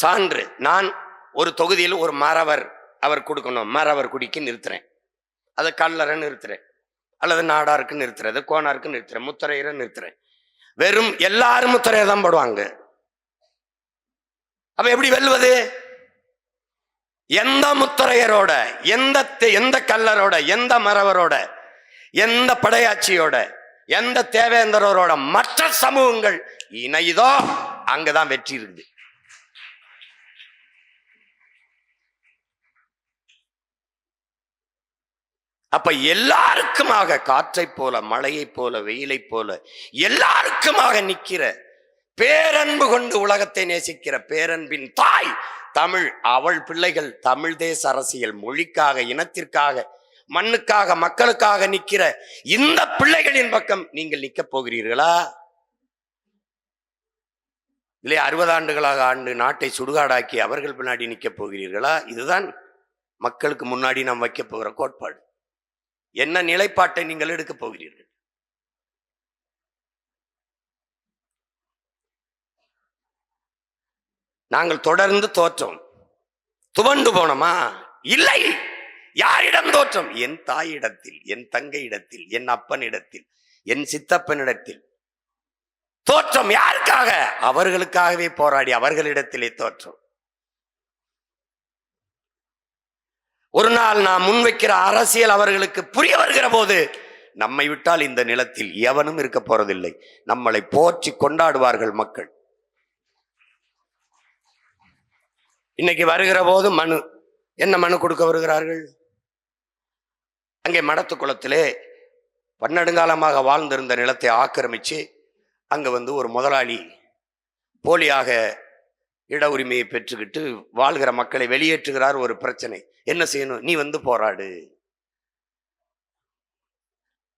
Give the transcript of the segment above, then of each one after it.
சான்று. நான் ஒரு தொகுதியில் ஒரு மறவர் அவர் கொடுக்கணும், மறவர் குடிக்கு நிறுத்துறேன், அதை கல்லறை நிறுத்துறேன், அல்லது நாடாருக்கு நிறுத்துறது, கோனாருக்கு நிறுத்துறேன், முத்தரையரை நிறுத்துறேன். வெறும் எல்லாரும் முத்தரையை தான் போடுவாங்க. அப்ப எப்படி வெல்வது? எந்த முத்தரையரோட, எந்த கல்லரோட, எந்த மறவரோட, எந்த படையாட்சியோட, எந்த தேவேந்திரோட மற்ற சமூகங்கள் இணைதோ அங்கதான் வெற்றி இருக்குது. அப்ப எல்லாருக்குமாக, காற்றை போல, மழையை போல, வெயிலை போல எல்லாருக்குமாக நிற்கிற, பேரன்பு கொண்டு உலகத்தை நேசிக்கிற பேரன்பின் தாய் தமிழ். அவள் பிள்ளைகள் தமிழ் தேச அரசியல், மொழிக்காக, இனத்திற்காக, மண்ணுக்காக, மக்களுக்காக நிற்கிற இந்த பிள்ளைகளின் பக்கம் நீங்கள் நிற்க போகிறீர்களா? இல்லை 60 ஆண்டுகளாக ஆண்டு நாட்டை சுடுகாடாக்கி அவர்கள் பின்னாடி நிற்க போகிறீர்களா? இதுதான் மக்களுக்கு முன்னாடி நாம் வைக்க போகிற கோட்பாடு. என்ன நிலைப்பாட்டை நீங்கள் எடுக்க போகிறீர்கள்? நாங்கள் தொடர்ந்து தோற்றோம், துவண்டு போனோமா? இல்லை. யாரிடம் தோற்றம்? என் தாயிடத்தில், என் தங்கையிடத்தில், என் அப்பனிடத்தில், என் சித்தப்பனிடத்தில் தோற்றம். யாருக்காக? அவர்களுக்காகவே போராடி அவர்களிடத்திலே தோற்றம். ஒரு நாள் நாம் முன்வைக்கிற அரசியல் அவர்களுக்கு புரிய வருகிற போது நம்மை விட்டால் இந்த நிலத்தில் எவனும் இருக்க போறதில்லை. நம்மளை போற்றி கொண்டாடுவார்கள் மக்கள். இன்னைக்கு வருகிற போது மனு, என்ன மனு கொடுக்க வருகிறார்கள்? அங்கே மடத்து குளத்திலே பன்னெடுங்காலமாக வாழ்ந்திருந்த நிலத்தை ஆக்கிரமிச்சு அங்க ஒரு முதலாளி போலியாக இட உரிமையை பெற்றுக்கிட்டு வாழ்கிற மக்களை வெளியேற்றுகிறார். ஒரு பிரச்சனை. என்ன செய்யணும்? நீ போராடு.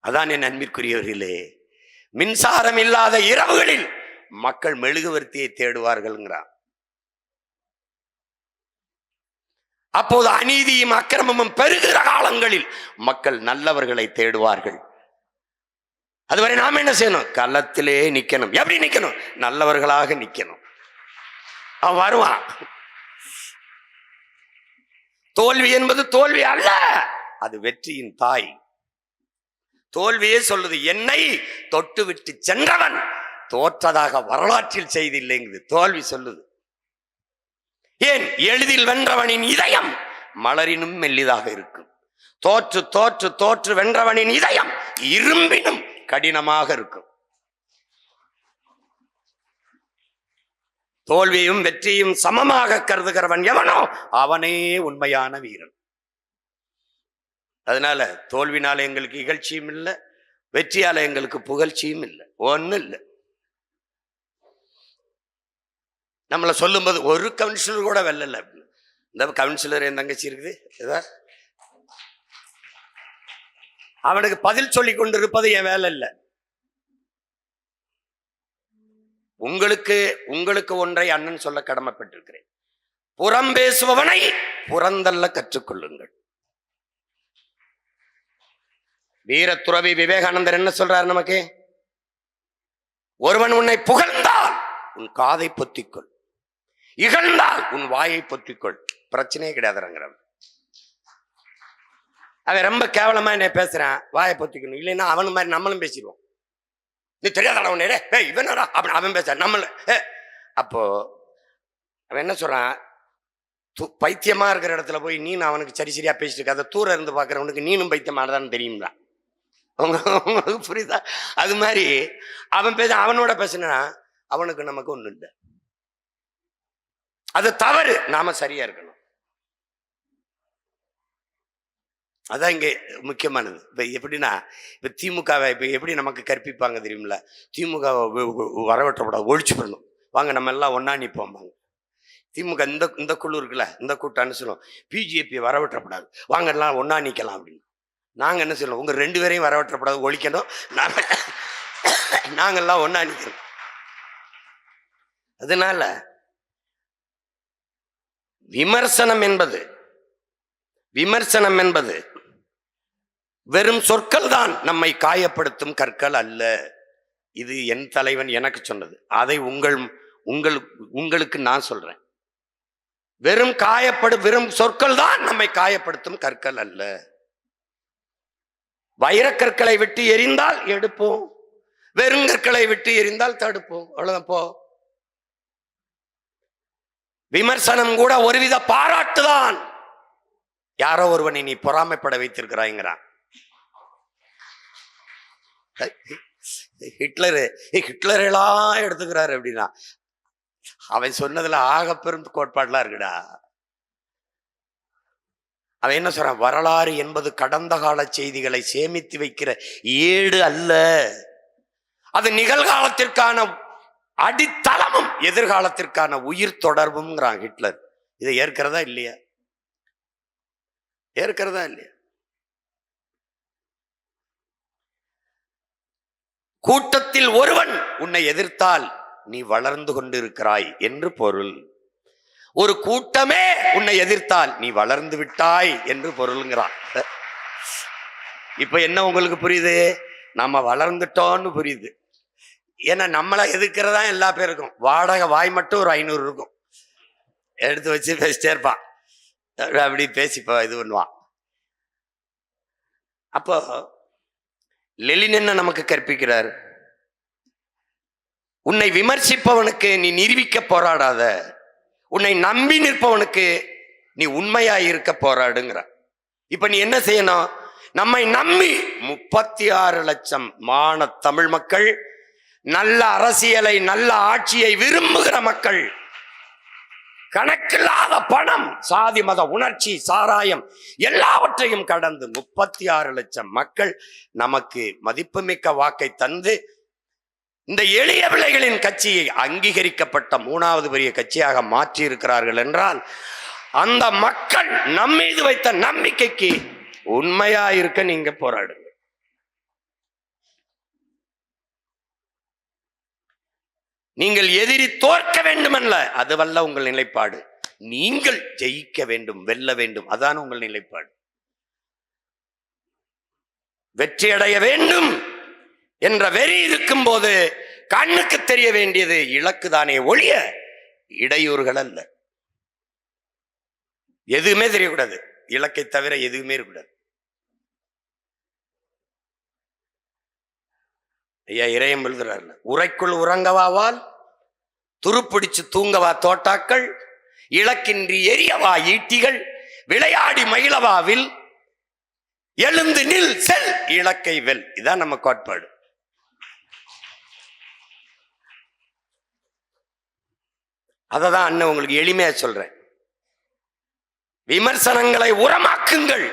அதான் என் அன்பிற்குரியவர்களே, மின்சாரம் இல்லாத இரவுகளில் மக்கள் மெழுகுவர்த்தியை தேடுவார்கள்ங்கிறான். அப்போது அநீதியும் அக்கிரமமும் பெருகிற காலங்களில் மக்கள் நல்லவர்களை தேடுவார்கள். அதுவரை நாம என்ன செய்யணும்? களத்திலே நிக்கணும். எப்படி நிக்கணும்? நல்லவர்களாக நிக்கணும். அவன் வருவான். தோல்வி என்பது தோல்வி அல்ல, அது வெற்றியின் தாய். தோல்வியே சொல்லுது, என்னை தொட்டு விட்டு சென்றவன் தோற்றதாக வரலாற்றில் செய்தில்லைங்குது. தோல்வி சொல்லுது. ஏன்? எளிதில் வென்றவனின் இதயம் மலரினும் மெல்லிதாக இருக்கும். தோற்று தோற்று தோற்று வென்றவனின் இதயம் இரும்பினும் கடினமாக இருக்கும். தோல்வியும் வெற்றியும் சமமாக கருதுகிறவன் எவனோ அவனே உண்மையான வீரன். அதனால தோல்வினால எங்களுக்கு இகழ்ச்சியும் இல்லை, வெற்றியால எங்களுக்கு புகழ்ச்சியும் இல்லை. ஒன்னும் இல்லை. நம்மளை சொல்லும்போது ஒரு கவுன்சிலர் கூட வெல்லல. இந்த கவுன்சிலர் என் தங்கச்சி இருக்குது, அவனுக்கு பதில் சொல்லி கொண்டிருப்பது என் வேலை இல்லை. உங்களுக்கு ஒன்றை அண்ணன் சொல்ல கடமைப்பட்டிருக்கிறேன். புறம் பேசுபவனை புறந்தல்ல கற்றுக்கொள்ளுங்கள். வீரத்துறவி விவேகானந்தர் என்ன சொல்றார் நமக்கு? ஒருவன் உன்னை புகழ்ந்தால் உன் காதை பொத்திக்கொள், இகழ்ந்தால் உன் வாயை பொத்திக்கொள். பிரச்சனையே கிடையாதுங்கிறான். அவன் ரொம்ப கேவலமா என்ன பேசுறான், வாயை பொத்திக்கணும். இல்லைன்னா அவனு மாதிரி நம்மளும் பேசிடுவோம். நீ தெரியாதடா உன்னே இவனடா அப்படி அவன் பேச நம்மள. அப்போ அவன் என்ன சொல்றான்? பைத்தியமா இருக்கிற இடத்துல போய் நீனு அவனுக்கு சரியா பேசிட்டு இருக்க, அதை தூர இருந்து பாக்குறவனுக்கு நீனும் பைத்தியமானதான்னு தெரியுங்களா? உங்களுக்கு புரியுதா? அது மாதிரி அவன் அவனோட பேசினா அவனுக்கு நமக்கு ஒண்ணு இல்லை. அது தவறு. நாம சரியா இருக்கணும். அதான் இங்க முக்கியமானது. இப்ப எப்படின்னா, இப்ப திமுகவை இப்ப எப்படி நமக்கு கற்பிப்பாங்க தெரியுமில்ல? திமுகவை வரவேற்றப்படாது, ஒழிச்சு பண்ணணும். வாங்க நம்ம எல்லாம் ஒன்னா நிற்போம். திமுக இந்த குழு இருக்குல்ல, இந்த கூட்டான்னு சொல்லுவோம். பிஜேபி வரவேற்றப்படாது, வாங்க எல்லாம் ஒன்னா நிக்கலாம் அப்படின்னு. நாங்க என்ன சொல்லுவோம்? உங்க 2 பேரையும் வரவேற்றப்படாது, ஒழிக்கணும், நாங்கெல்லாம் ஒன்னா நிக்கிறோம். அதனால விமர்சனம் என்பது வெறும் சொற்கள் தான், நம்மை காயப்படுத்தும் கற்கள் அல்ல. இது என் தலைவன் எனக்கு சொன்னது. அதை உங்களுக்கு நான் சொல்றேன். வெறும் சொற்கள் தான் நம்மை காயப்படுத்தும், கற்கள் அல்ல. வைரக்கற்களை விட்டு எரிந்தால் எடுப்போம், வெறுங்கற்களை விட்டு எரிந்தால் தடுப்போம். அவ்வளவுதான். போ. விமர்சனம் கூட ஒருவித பாராட்டுதான். யாரோ ஒருவனை நீ பொறாமைப்பட வைத்திருக்கிறாய்ங்கிறான். ஹிட்லர் எல்லாம் எடுத்துக்கிறாரு அப்படின்னா அவன் சொன்னதுல ஆக பெரும் கோட்பாடுலாம் இருக்குடா. அவன் என்ன சொல்றான்? வரலாறு என்பது கடந்த கால செய்திகளை சேமித்து வைக்கிற ஏடு அல்ல, அது நிகழ்காலத்திற்கான அடித்தளமும் எதிர்காலத்திற்கான உயிர் தொடர்புங்கிறான் ஹிட்லர். இதை ஏற்கிறதா இல்லையா? ஏற்கிறதா இல்லையா? கூட்டத்தில் ஒருவன் உன்னை எதிர்த்தால் நீ வளர்ந்து கொண்டிருக்கிறாய் என்று பொருள். ஒரு கூட்டமே உன்னை எதிர்த்தால் நீ வளர்ந்து விட்டாய் என்று பொருள்ங்கிறான். இப்ப என்ன உங்களுக்கு புரியுது? நம்ம வளர்ந்துட்டோம்னு புரியுது. ஏன்னா நம்மளை எதிர்க்கிறதா எல்லா பேருக்கும். வாடகை வாய் மட்டும் ஒரு 500 இருக்கும், எடுத்து வச்சு பேசிட்டே இருப்பான், அப்படி பேசிப்பா இது பண்ணுவான். அப்போ லெனின் என்ன நமக்கு கற்பிக்கிறார்? உன்னை விமர்சிப்பவனுக்கு நீ நிரூபிக்க போராடாத, உன்னை நம்பி நிற்பவனுக்கு நீ உண்மையாய் இருக்க போராடுங்கிற. இப்ப நீ என்ன செய்யணும்? நம்மை நம்பி 36 லட்சம் மான தமிழ் மக்கள், நல்ல அரசியலை, நல்ல ஆட்சியை விரும்புகிற மக்கள், கணக்கில்லாத பணம், சாதி மத உணர்ச்சி, சாராயம் எல்லாவற்றையும் கடந்து 36 லட்சம் மக்கள் நமக்கு மதிப்புமிக்க வாக்கை தந்து இந்த எளிய விலைகளின் கட்சியை அங்கீகரிக்கப்பட்ட 3வது பெரிய கட்சியாக மாற்றி இருக்கிறார்கள் என்றால், அந்த மக்கள் நம்மீது வைத்த நம்பிக்கைக்கு உண்மையா இருக்க நீங்க போராடுங்க. நீங்கள் எதிரி தோற்க வேண்டுமல்ல, அதுவல்ல உங்கள் நிலைப்பாடு. நீங்கள் ஜெயிக்க வேண்டும், வெல்ல வேண்டும், அதான் உங்கள் நிலைப்பாடு. வெற்றி அடைய வேண்டும் என்ற வெறி இருக்கும் போது கண்ணுக்கு தெரிய வேண்டியது இலக்குதானே ஒழிய இடையூறுகள் அல்ல. எதுவுமே தெரியக்கூடாது, இலக்கை தவிர எதுவுமே இருக்கக்கூடாது. ஐயா இறையம் எழுதுறாருல, உரைக்குள் உறங்கவாவால், துருப்பிடிச்சு தூங்கவா தோட்டாக்கள், இலக்கின்றி எரியவா ஈட்டிகள், விளையாடி மகிழவாவில், எழுந்து நில் செல் இலக்கை வெல். இதான் நம்ம கோட்பாடு. அததான் அண்ணன் உங்களுக்கு எளிமையா சொல்றேன். விமர்சனங்களை உரமாக்குங்கள்,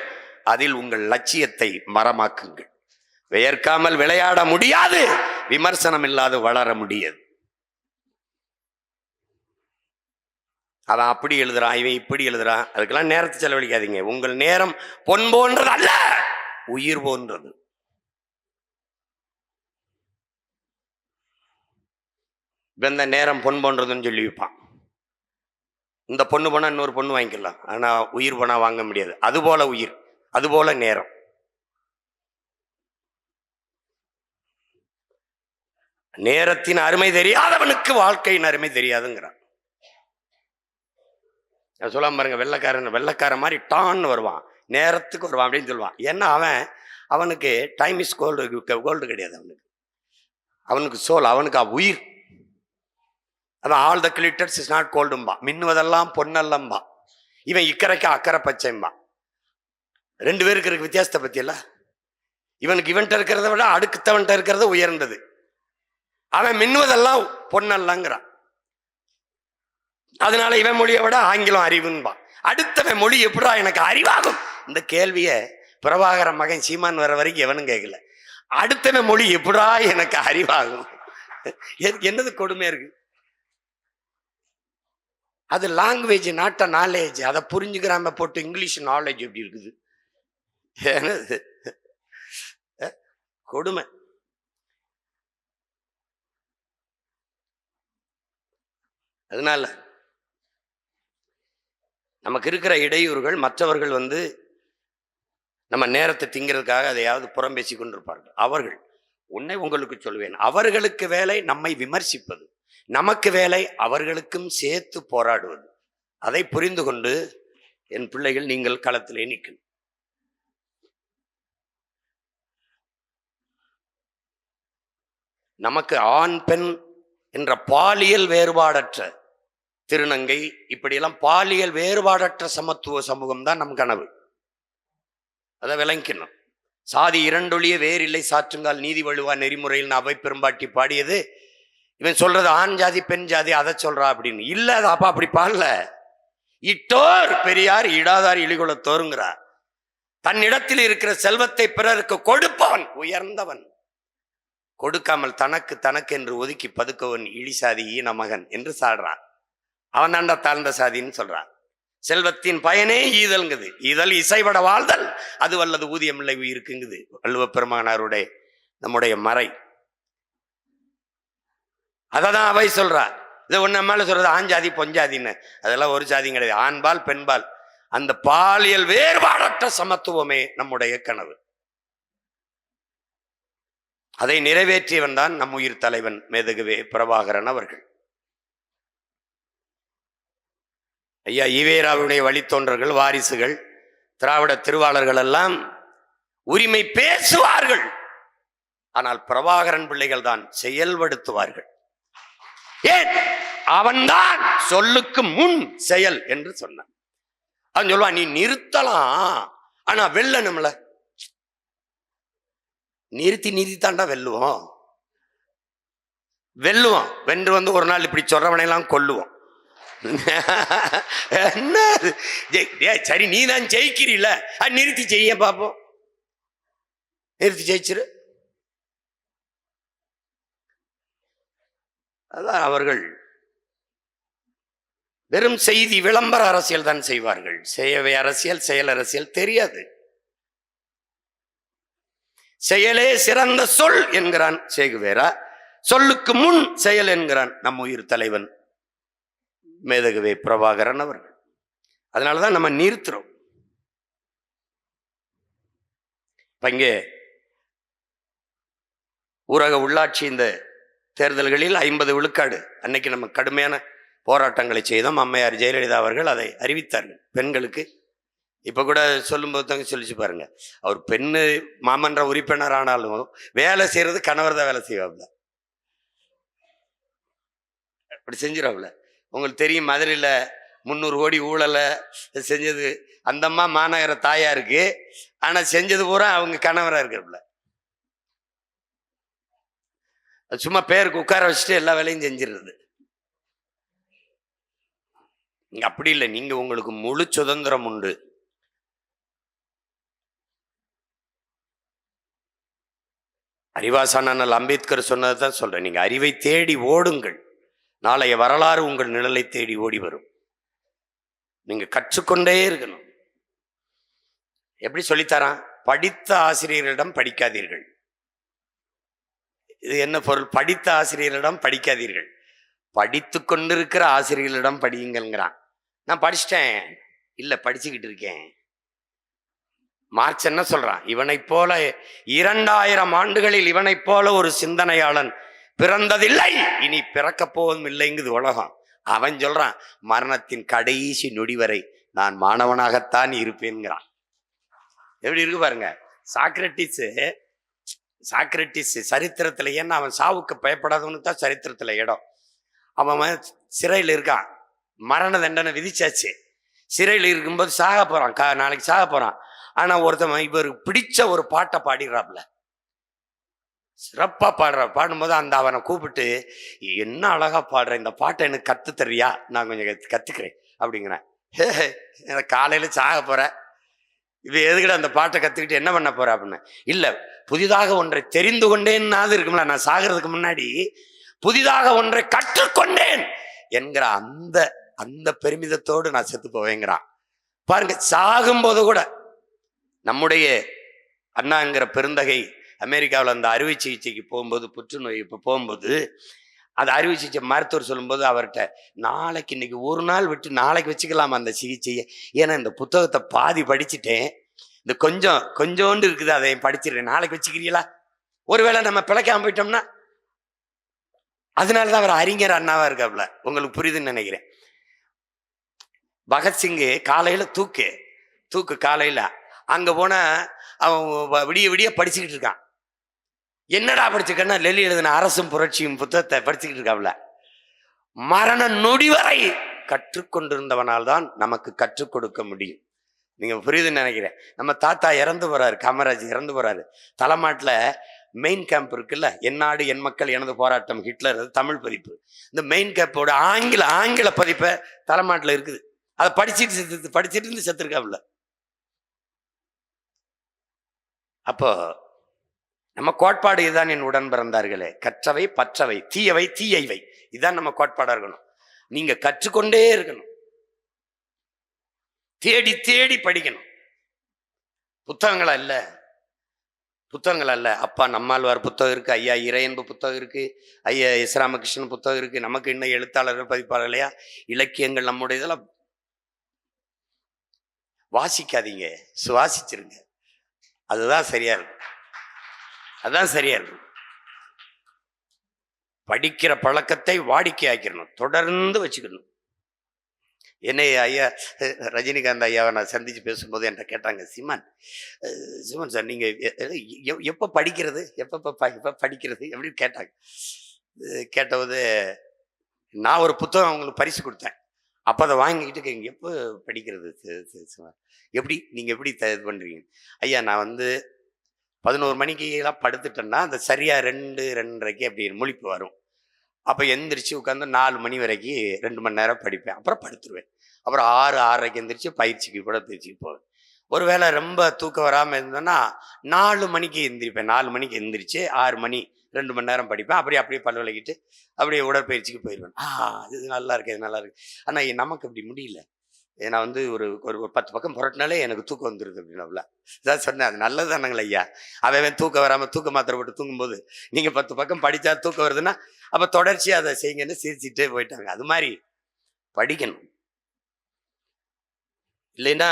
அதில் உங்கள் லட்சியத்தை மரமாக்குங்கள். வியர்க்காமல் விளையாட முடியாது, விமர்சனம் இல்லாது வளர முடியாது. அவன் அப்படி எழுதுறான், இவன் இப்படி எழுதுறான், அதுக்கெல்லாம் நேரத்தை செலவழிக்காதீங்க. உங்கள் நேரம் பொன் போன்றது அல்ல, உயிர் போன்றது. இந்த நேரம் பொன் போன்றதுன்னு சொல்லி வைப்பான். இந்த பொண்ணு போனா இன்னொரு பொண்ணு வாங்கிக்கலாம், ஆனா உயிர் போனா வாங்க முடியாது. அதுபோல உயிர், அதுபோல நேரம். நேரத்தின் அருமை தெரியாதவனுக்கு வாழ்க்கையின் அருமை தெரியாதுங்கிறான். சொல்லாம பாருங்க, வெள்ளைக்காரன் மாதிரி டான்னு வருவான், நேரத்துக்கு வருவான் அப்படின்னு சொல்லுவான். ஏன்னா அவனுக்கு டைம் இஸ் கோல்டு கிடையாது. அவனுக்கு சோல், அவனுக்கு உயிர். அதான் all the glitters is not கோல்டும்பா, மின்னுவதெல்லாம் பொன்னல்லம்பா. இவன் இக்கரைக்கு அக்கறை பச்சைம்பா. 2 பேருக்கு இருக்கு வித்தியாசத்தை பத்தி எல்லாம். இவனுக்கு இவன்ட்ட இருக்கிறத விட அடுத்தவன்ட்ட இருக்கிறது உயர்ந்தது. அவன் மின்னுவதெல்லாம் பொன்னல்லங்கிறான். அதனால இவன் மொழியை விட ஆங்கிலம் அறிவுன்பா. அடுத்தவன் மொழி எப்படா எனக்கு அறிவாகும்? இந்த கேள்விய பிரபாகர மகன் சீமான் வர வரைக்கும் எவனும் கேட்கல. அடுத்தவன் மொழி எப்படா எனக்கு அறிவாகும்? என்னது கொடுமையா இருக்கு? அது லாங்குவேஜ், நாட் அ நாலேஜ். அதை புரிஞ்சுக்கிறாம போட்டு இங்கிலீஷ் நாலேஜ் எப்படி இருக்குது? என்னது கொடுமை. அதனால நமக்கு இருக்கிற இடையூறுகள், மற்றவர்கள் நம்ம நேரத்தை திங்கிறதுக்காக அதையாவது புறம் பேசி கொண்டிருப்பார்கள். அவர்கள் உன்னை உங்களுக்கு சொல்வேன், அவர்களுக்கு வேலை நம்மை விமர்சிப்பது, நமக்கு வேலை அவர்களுக்கும் சேர்த்து போராடுவது. அதை புரிந்து கொண்டு என் பிள்ளைகள் நீங்கள் களத்திலே நிற்கணும். நமக்கு ஆண் பெண் என்ற பாலியல் வேறுபாடற்ற திருநங்கை இப்படியெல்லாம் பாலியல் வேறுபாடற்ற சமத்துவ சமூகம் தான் நம் கனவு. அதை விளங்கிக்கணும். சாதி இரண்டொழிய வேறில்லை சாற்றுங்கால் நீதி வழுவா நெறிமுறையில் அவை பெரும்பாட்டி பாடியது. இவன் சொல்றது ஆண் ஜாதி பெண் ஜாதி அதை சொல்றா அப்படின்னு இல்ல. அது அப்பா அப்படி பாடல. இட்டோர் பெரியார் இடாதார் இழிகுலத்தோருங்கிறார். தன்னிடத்தில் இருக்கிற செல்வத்தை பிறருக்கு கொடுப்பவன் உயர்ந்தவன், கொடுக்காமல் தனக்கு தனக்கு என்று ஒதுக்கி பதுக்கவன் இழிசாதி ஈன மகன் என்று சாடுறான். அவன் தாண்டா தாழ்ந்த சாதின்னு சொல்றான். செல்வத்தின் பயனே ஈதல்ங்குது. ஈதல் இசைபட வாழ்தல் அது வல்லது ஊதியம் இல்லை இருக்குங்குது வள்ளுவ பெருமானாருடைய நம்முடைய மறை. அததான் அவை சொல்றா. இதை ஒன்னு மேல சொல்றது ஆண் ஜாதி பொஞ்சாதின்னு. அதெல்லாம் ஒரு ஜாதி கிடையாது. ஆண்பால் பெண்பால் அந்த பாலியல் வேறுபாடற்ற சமத்துவமே நம்முடைய கனவு. அதை நிறைவேற்றியவன் தான் நம் உயிர் தலைவன் மேதகுவே பிரபாகரன் அவர்கள். ஐயா ஈவேராவுடைய வழித்தோன்றர்கள் வாரிசுகள் திராவிட திருவாளர்கள் எல்லாம் உரிமை பேசுவார்கள். ஆனால் பிரபாகரன் பிள்ளைகள் தான் செயல்படுத்துவார்கள். ஏன்? அவன்தான் சொல்லுக்கு முன் செயல் என்று சொன்னான். அவன் சொல்லுவான், நீ நிறுத்தலாம் ஆனா வெல்லணும்ல. நிறுத்தித்தாண்டா வெல்லுவோம். வென்று வந்து ஒரு நாள் இப்படி சொல்றவனையெல்லாம் கொல்லுவோம். என்ன சரி நீ தான் ஜெயிக்கிறீல, நிறுத்தி செய்ய பார்ப்போம். நிறுத்தி ஜெயிச்சிரு. அதான் அவர்கள் வெறும் செய்தி விளம்பர அரசியல் தான் செய்வார்கள். செய்யவே அரசியல் செயல் அரசியல் தெரியாது. செயலே சிறந்த சொல் என்கிறான் சேகுவேரா. சொல்லுக்கு முன் செயல் என்கிறான் நம் உயிர் தலைவன் மேதகுவே பிரபாகரன் அவர்கள். அதனாலதான் நம்ம நிறுத்துறோம். இப்ப இங்கே ஊரக உள்ளாட்சி இந்த தேர்தல்களில் 50 விழுக்காடு அன்னைக்கு நம்ம கடுமையான போராட்டங்களை செய்தோம். அம்மையார் ஜெயலலிதா அவர்கள் அதை அறிவித்தார்கள் பெண்களுக்கு. இப்ப கூட சொல்லும்போது தாங்க சொல்லிச்சு பாருங்க, அவர் பெண்ணு மாமன்ற உறுப்பினர் ஆனாலும் வேலை செய்யறது கணவர் தான் வேலை செய்வாப்ல. அப்படி செஞ்சிடாப்ல. உங்களுக்கு தெரியும், மதுரையில 300 கோடி ஊழலை செஞ்சது அந்த அம்மா மாநகர தாயா இருக்கு. ஆனா செஞ்சது பூரா அவங்க கணவரா இருக்கிறப்பல. சும்மா பேருக்கு உட்கார வச்சுட்டு எல்லா வேலையும் செஞ்சிருது. நீங்க அப்படி இல்லை. நீங்க உங்களுக்கு முழு சுதந்திரம் உண்டு. அறிவாசான அம்பேத்கர் சொன்னதான் சொல்றேன். நீங்க அறிவை தேடி ஓடுங்கள், நாளைய வரலாறு உங்கள் நிழலை தேடி ஓடி வரும். நீங்க கற்றுக்கொண்டே இருக்கணும். எப்படி சொல்லித்தரான்? படித்த ஆசிரியரிடம் படிக்காதீர்கள். இது என்ன பொருள்? படித்த ஆசிரியரிடம் படிக்காதீர்கள், படித்து கொண்டிருக்கிற ஆசிரியர்களிடம் படியுங்கிறான். நான் படிச்சிட்டேன் இல்ல, படிச்சுக்கிட்டு இருக்கேன். மார்க்ஸ் என்ன சொல்றான்? இவனை போல 2000 ஆண்டுகளில் இவனை போல ஒரு சிந்தனையாளன் பிறந்ததில்லை, இனி பிறக்க போவதும் இல்லைங்குது உலகம். அவன் சொல்றான், மரணத்தின் கடைசி நொடி வரை நான் மாணவனாகத்தான் இருப்பேன்கிறான். எப்படி இருக்கு பாருங்க. சாக்ரட்டிஸ் சரித்திரத்துல, ஏன்னா அவன் சாவுக்கு பயப்படாதவனுக்கு தான் சரித்திரத்துல இடம். அவன் சிறையில் இருக்கான், மரண தண்டனை விதிச்சாச்சு. சிறையில் இருக்கும்போது சாக போறான், நாளைக்கு சாக போறான். ஆனா ஒருத்தன் இவருக்கு பிடிச்ச ஒரு பாட்டை பாடிடுறாப்ல, சிறப்பா பாடும்போது அந்த அவனை கூப்பிட்டு, என்ன அழகா பாடுற, இந்த பாட்டை எனக்கு கத்து தர்றியா, நான் கொஞ்சம் கத்துக்கிறேன் அப்படிங்கிறேன். காலையில சாக போற, இவ எதுக்கிட்ட அந்த பாட்டை கத்துக்கிட்டு என்ன பண்ண போற அப்படின்னு. இல்ல, புதிதாக ஒன்றை தெரிந்து கொண்டேன்னாது இருக்கும்ல, நான் சாகிறதுக்கு முன்னாடி புதிதாக ஒன்றை கற்றுக்கொண்டேன் என்கிற அந்த பெருமிதத்தோடு நான் செத்து போவேங்கிறான் பாருங்க. சாகும்போது கூட நம்முடைய அண்ணாங்கிற பெருந்தகை அமெரிக்காவில் அந்த அறுவை சிகிச்சைக்கு போகும்போது, புற்றுநோய் இப்போ போகும்போது, அந்த அறுவை சிகிச்சை மருத்துவர் சொல்லும்போது அவர்கிட்ட, நாளைக்கு இன்னைக்கு ஒரு நாள் விட்டு நாளைக்கு வச்சுக்கலாமா அந்த சிகிச்சையை, ஏன்னா இந்த புத்தகத்தை பாதி படிச்சுட்டேன், இந்த கொஞ்சோண்டு இருக்குது அதை படிச்சிடுறேன், நாளைக்கு வச்சுக்கிறீங்களா, ஒருவேளை நம்ம பிழைக்காம போயிட்டோம்னா. அதனாலதான் அவர் அறிஞர் அண்ணாவா இருக்காப்ல. உங்களுக்கு புரியுதுன்னு நினைக்கிறேன். பகத்சிங்கு காலையில தூக்கு காலையில அங்க போன அவன் விடிய விடிய படிச்சுக்கிட்டு இருக்கான். என்னடா படிச்சுக்கன்னா லெலி எழுதின அரசும் புரட்சியும் புத்தகத்தை படிச்சுக்கிட்டு இருக்காப்ல. மரண நொடி வரை கற்றுக்கொண்டிருந்தவனால் தான் நமக்கு கற்றுக் கொடுக்க முடியும். நீங்க புரியுதுன்னு நினைக்கிறேன். நம்ம தாத்தா இறந்து போறாரு, காமராஜ் இறந்து போறாரு. தலைமாட்டில் மெயின் கேம்ப் இருக்குல்ல, என் நாடு என் மக்கள் எனது போராட்டம், ஹிட்லர், தமிழ் பதிப்பு. இந்த மெயின் கேம்போட ஆங்கில பதிப்பை தலைமாட்டில் இருக்குது. அதை படிச்சுட்டு இருந்து செத்துருக்காப்புல. அப்போ நம்ம கோட்பாடு இதுதான். என் உடன் பிறந்தார்களே, கற்றவை பற்றவை, தீயவை தீயவை, இதுதான் நம்ம கோட்பாடா இருக்கணும். நீங்க கற்றுக்கொண்டே இருக்கணும், தேடி தேடி படிக்கணும். புத்தகங்களா இல்ல. அப்பா நம்மாழ்வார் புத்தகம் இருக்கு, ஐயா இறையன்பு புத்தகம் இருக்கு, ஐயா எஸ் ராமகிருஷ்ணன் புத்தகம் இருக்கு. நமக்கு இன்னும் எழுத்தாளர்கள் பதிப்பாளர் இல்லையா? இலக்கியங்கள் நம்முடைய இதெல்லாம் வாசிக்காதீங்க, சுவாசிச்சிருங்க. அதுதான் சரியா இருக்கும். படிக்கிற பழக்கத்தை வாடிக்கை ஆக்கிடணும், தொடர்ந்து வச்சுக்கணும். என்னை ஐயா ரஜினிகாந்த் ஐயாவை நான் சந்திச்சு பேசும்போது என்கிட்ட கேட்டாங்க, சிமன் சார் நீங்கள் எப்போ படிக்கிறது அப்படின்னு கேட்டாங்க. கேட்டபோது நான் ஒரு புத்தகம் அவங்களுக்கு பரிசு கொடுத்தேன். அப்போ அதை வாங்கிக்கிட்டு எப்போ படிக்கிறது எப்படி நீங்கள் எப்படி இது பண்ணுறீங்க? ஐயா நான் 11 மணிக்கெல்லாம் படுத்துட்டேன்னா அந்த சரியாக 2-2:30 அப்படி முழிப்பு வரும். அப்போ எந்திரிச்சு உட்காந்து 4 மணி வரைக்கும் 2 மணி நேரம் படிப்பேன். அப்புறம் படுத்துருவேன். அப்புறம் 6-6:30 எந்திரிச்சு பயிற்சிக்கு போவேன். ஒரு வேளை ரொம்ப தூக்கம் வராமல் இருந்தேன்னா 4 மணிக்கு எந்திரிப்பேன். 4 மணிக்கு எந்திரிச்சு 6 மணி 2 மணி நேரம் படிப்பேன். அப்படியே பல் விளக்கிட்டு அப்படியே உடற்பயிற்சிக்கு போயிடுவேன். இது நல்லா இருக்கு. ஆனால் நமக்கு அப்படி முடியல. நான் ஒரு 10 பக்கம் புரட்டினாலே எனக்கு தூக்கம் வந்துடுது அப்படின்னா இதான் சொன்னேன். அது நல்லது தானங்களே ஐயா. அவன் தூக்கம் வராமல் தூக்க மாத்திரை போட்டு தூங்கும்போது நீங்கள் 10 பக்கம் படித்தா தூக்கம் வருதுன்னா அப்போ தொடர்ச்சியாக அதை செய்யுங்கன்னு சிரிச்சுட்டே போயிட்டாங்க. அது மாதிரி படிக்கணும். இல்லைன்னா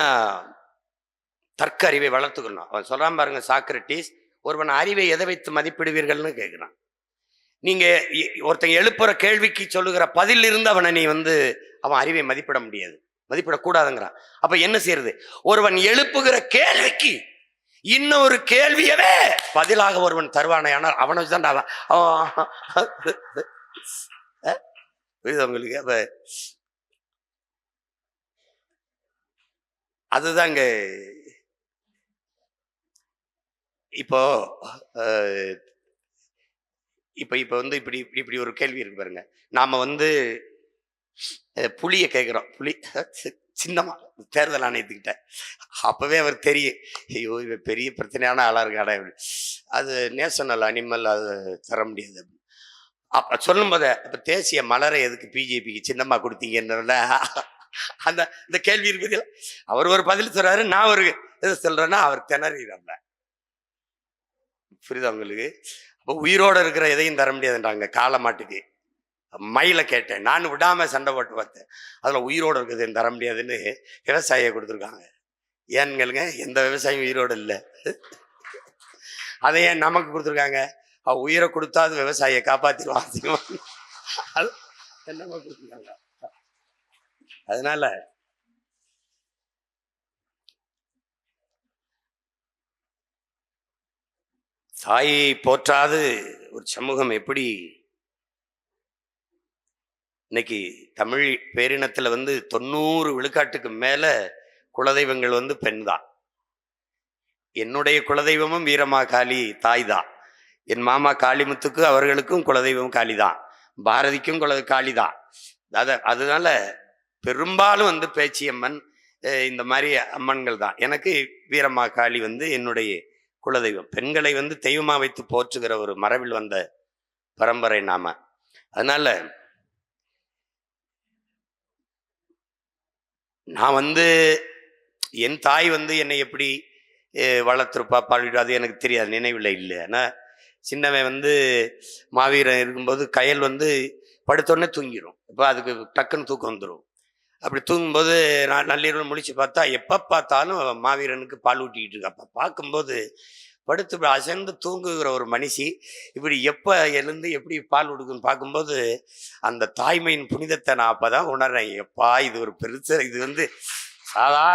தர்க்க அறிவை வளர்த்துக்கணும். அவன் சொல்கிறான் பாருங்க, சாக்ரட்டிஸ், ஒருவன் அறிவை எதை வைத்து மதிப்பிடுவீர்கள்னு கேட்குறான். நீங்கள் ஒருத்தங்க எழுப்புற கேள்விக்கு சொல்லுகிற பதில் இருந்து அவனை நீ அவன் அறிவை மதிப்பிட முடியாது, மதிப்பிடக்கூடாதுங்கிறான். அப்ப என்ன செய்யறது? ஒருவன் எழுப்புகிற கேள்விக்கு இன்னொரு கேள்வியவே பதிலாக ஒருவன் தருவானே, ஆனால் அவனை வச்சுதான் உங்களுக்கு. அப்ப அதுதாங்க. இப்போ இப்ப இப்படி இப்படி ஒரு கேள்வி இருக்கு பாருங்க. நாம புளியை கேட்குறோம். புளி சின்னமா தேர்தல் ஆணையத்துக்கிட்ட. அப்பவே அவர் தெரியும், ஐயோ இவ பெரிய பிரச்சனையான ஆளா இருக்காடா. அது நேஷனல் அனிமல், அது தர முடியாது. அப்ப சொல்லும் போத இப்ப தேசிய மலரை எதுக்கு பிஜேபிக்கு சின்னமா கொடுத்தீங்கன்னு அந்த கேள்வி இருக்குது. அவர் ஒரு பதில் சொல்றாரு, நான் ஒரு இது சொல்றேன்னா அவர் திணறாப்ல. புரியுதா உங்களுக்கு? அப்போ உயிரோட இருக்கிற எதையும் தர முடியாதுன்றாங்க. காளை மாட்டுக்கு மயில கேட்டேன், நான் விடாம சண்டை போட்டு பார்த்தேன். அதுல உயிரோடு இருக்குது தர முடியாதுன்னு விவசாயியை கொடுத்துருக்காங்க. ஏன்னுங்க, எந்த விவசாயம் உயிரோடு இல்லை. அதை ஏன் நமக்கு கொடுத்துருக்காங்க? உயிரை கொடுத்தா அது விவசாயியை காப்பாத்திடுவாங்க. என்னமா கொடுத்துருக்காங்க. அதனால தாயை போற்றாது ஒரு சமூகம் எப்படி? இன்னைக்கு தமிழ் பேரினத்துல 90 விழுக்காட்டுக்கு மேல குலதெய்வங்கள் பெண் தான். என்னுடைய குலதெய்வமும் வீரமா காளி தாய் தான். என் மாமா காளிமுத்துக்கு அவர்களுக்கும் குலதெய்வம் காளி தான். பாரதிக்கும் காளி தான். அதனால பெரும்பாலும் பேச்சியம்மன் இந்த மாதிரி அம்மன்கள் தான். எனக்கு வீரமா காளி என்னுடைய குலதெய்வம். பெண்களை தெய்வமா வைத்து போற்றுகிற ஒரு மரபில் வந்த பரம்பரை நாம. அதனால நான் என் தாய் என்னை எப்படி வளர்த்துருப்பா பாடிட்டு அது எனக்கு தெரியாது, நினைவில் இல்லை. ஆனால் சின்னவன் மாவீரன் இருக்கும்போது கயல் படுத்தோடனே தூங்கிடும். இப்போ அதுக்கு டக்குன்னு தூக்கம் வந்துடும். அப்படி தூங்கும்போது நான் நள்ளிரவு முடிச்சு பார்த்தா எப்போ பார்த்தாலும் மாவீரனுக்கு பால் ஊட்டிக்கிட்டு இருக்கு. அப்போ பார்க்கும்போது படுத்து இப்படி அசந்து தூங்குகிற ஒரு மனுஷி இப்படி எப்போ எழுந்து எப்படி பால் கொடுக்குன்னு பார்க்கும்போது அந்த தாய்மையின் புனிதத்தை நான் அப்போ தான் உணர்றேன். எப்பா இது ஒரு பெருசு, இது சாதா